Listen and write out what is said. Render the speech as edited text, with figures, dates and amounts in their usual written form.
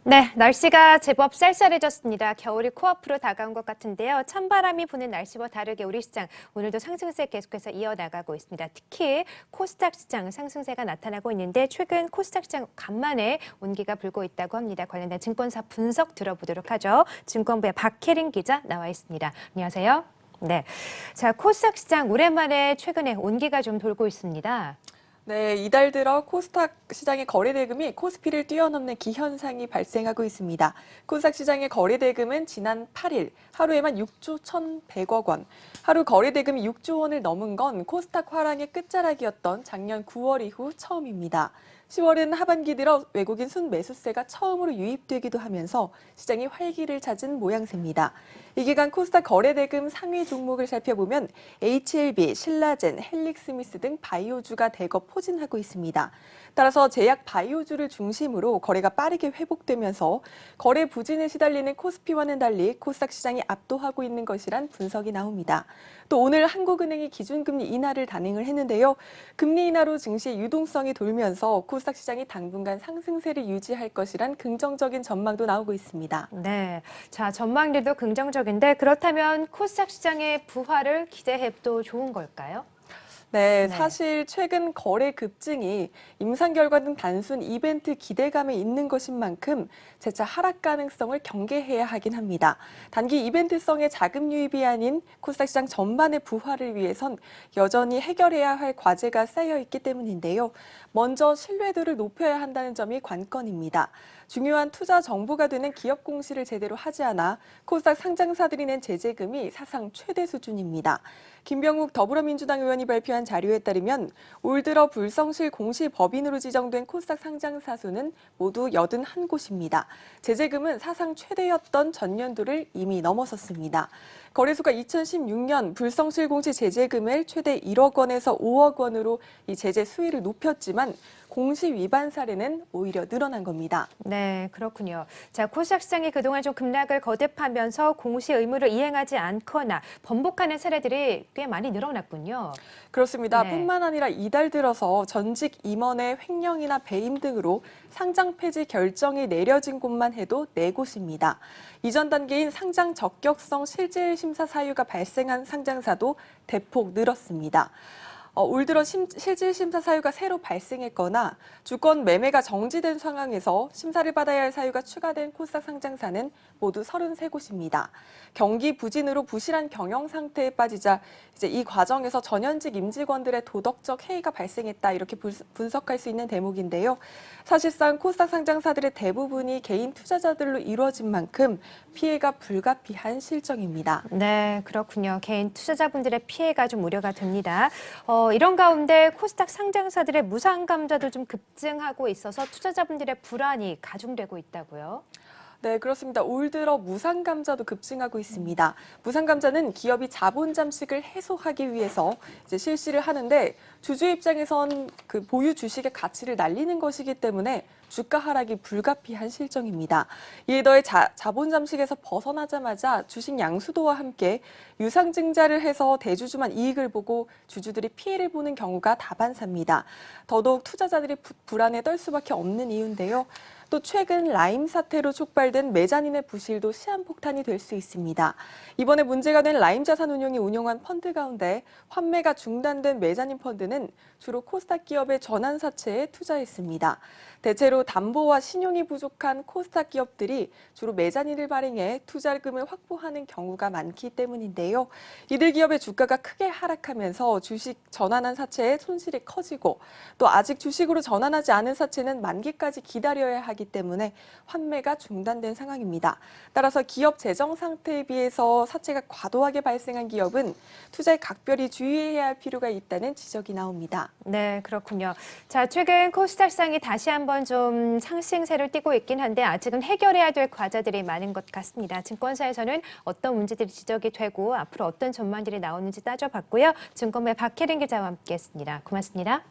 네, 날씨가 제법 쌀쌀해졌습니다. 겨울이 코앞으로 다가온 것 같은데요. 찬바람이 부는 날씨와 다르게 우리 시장 오늘도 상승세 계속해서 이어나가고 있습니다. 특히 코스닥 시장 상승세가 나타나고 있는데 최근 코스닥 시장 간만에 온기가 불고 있다고 합니다. 관련된 증권사 분석 들어보도록 하죠. 증권부의 박혜린 기자 나와 있습니다. 안녕하세요. 네, 자 코스닥 시장 오랜만에 최근에 온기가 좀 돌고 있습니다. 네, 이달 들어 코스닥 시장의 거래대금이 코스피를 뛰어넘는 기현상이 발생하고 있습니다. 코스닥 시장의 거래대금은 지난 8일 하루에만 6조 1,100억 원, 하루 거래대금이 6조 원을 넘은 건 코스닥 화랑의 끝자락이었던 작년 9월 이후 처음입니다. 10월은 하반기 들어 외국인 순매수세가 처음으로 유입되기도 하면서 시장이 활기를 찾은 모양새입니다. 이 기간 코스닥 거래대금 상위 종목을 살펴보면 HLB, 신라젠, 헬릭스미스 등 바이오주가 대거 포진하고 있습니다. 따라서 제약 바이오주를 중심으로 거래가 빠르게 회복되면서 거래 부진에 시달리는 코스피와는 달리 코스닥 시장이 압도하고 있는 것이란 분석이 나옵니다. 또 오늘 한국은행이 기준금리 인하를 단행을 했는데요. 금리 인하로 증시의 유동성이 돌면서 코스닥 시장이 당분간 상승세를 유지할 것이란 긍정적인 전망도 나오고 있습니다. 네, 자 전망들도 긍정적인데 그렇다면 코스닥 시장의 부활을 기대해도 좋은 걸까요? 네, 사실 최근 거래 급증이 임상 결과 등 단순 이벤트 기대감에 있는 것인 만큼 재차 하락 가능성을 경계해야 하긴 합니다. 단기 이벤트성의 자금 유입이 아닌 코스닥 시장 전반의 부활을 위해선 여전히 해결해야 할 과제가 쌓여 있기 때문인데요. 먼저 신뢰도를 높여야 한다는 점이 관건입니다. 중요한 투자 정보가 되는 기업 공시를 제대로 하지 않아 코스닥 상장사들이 낸 제재금이 사상 최대 수준입니다. 김병욱 더불어민주당 의원이 발표한 자료에 따르면 올 들어 불성실 공시 법인으로 지정된 코스닥 상장사 수는 모두 81곳입니다. 제재금은 사상 최대였던 전년도를 이미 넘어섰습니다. 거래소가 2016년 불성실 공시 제재금을 최대 1억 원에서 5억 원으로 이 제재 수위를 높였지만 공시 위반 사례는 오히려 늘어난 겁니다. 네, 그렇군요. 자, 코스닥 시장이 그동안 좀 급락을 거듭하면서 공시 의무를 이행하지 않거나 번복하는 사례들이 꽤 많이 늘어났군요. 그렇습니다. 네. 뿐만 아니라 이달 들어서 전직 임원의 횡령이나 배임 등으로 상장 폐지 결정이 내려진 곳만 해도 4곳입니다. 이전 단계인 상장 적격성 실질 심사 사유가 발생한 상장사도 대폭 늘었습니다. 올 들어 실질 심사 사유가 새로 발생했거나 주권 매매가 정지된 상황에서 심사를 받아야 할 사유가 추가된 코스닥 상장사는 모두 33곳입니다. 경기 부진으로 부실한 경영 상태에 빠지자 이제 이 과정에서 전현직 임직원들의 도덕적 해이가 발생했다 이렇게 분석할 수 있는 대목인데요. 사실상 코스닥 상장사들의 대부분이 개인 투자자들로 이루어진 만큼 피해가 불가피한 실정입니다. 네, 그렇군요. 개인 투자자분들의 피해가 좀 우려가 됩니다. 이런 가운데 코스닥 상장사들의 무상감자도 좀 급증하고 있어서 투자자분들의 불안이 가중되고 있다고요? 네, 그렇습니다. 올 들어 무상감자도 급증하고 있습니다. 무상감자는 기업이 자본 잠식을 해소하기 위해서 이제 실시를 하는데 주주 입장에선 그 보유 주식의 가치를 날리는 것이기 때문에 주가 하락이 불가피한 실정입니다. 이에 더해 자본 잠식에서 벗어나자마자 주식 양수도와 함께 유상증자를 해서 대주주만 이익을 보고 주주들이 피해를 보는 경우가 다반사입니다. 더더욱 투자자들이 불안에 떨 수밖에 없는 이유인데요. 또 최근 라임 사태로 촉발된 메자닌의 부실도 시한폭탄이 될 수 있습니다. 이번에 문제가 된 라임 자산운용이 운용한 펀드 가운데 환매가 중단된 메자닌 펀드는 주로 코스닥 기업의 전환사채에 투자했습니다. 대체로 담보와 신용이 부족한 코스닥 기업들이 주로 메자닌을 발행해 투자금을 확보하는 경우가 많기 때문인데요. 이들 기업의 주가가 크게 하락하면서 주식 전환한 사채의 손실이 커지고 또 아직 주식으로 전환하지 않은 사채는 만기까지 기다려야 하기 때문에 환매가 중단된 상황입니다. 따라서 기업 재정 상태에 비해서 사채가 과도하게 발생한 기업은 투자에 각별히 주의해야 할 필요가 있다는 지적이 나옵니다. 네, 그렇군요. 자, 최근 코스닥 시장이 다시 한번 좀 상승세를 띠고 있긴 한데 아직은 해결해야 될 과제들이 많은 것 같습니다. 증권사에서는 어떤 문제들이 지적이 되고 앞으로 어떤 전망들이 나오는지 따져봤고요. 증권부의 박혜린 기자와 함께했습니다. 고맙습니다.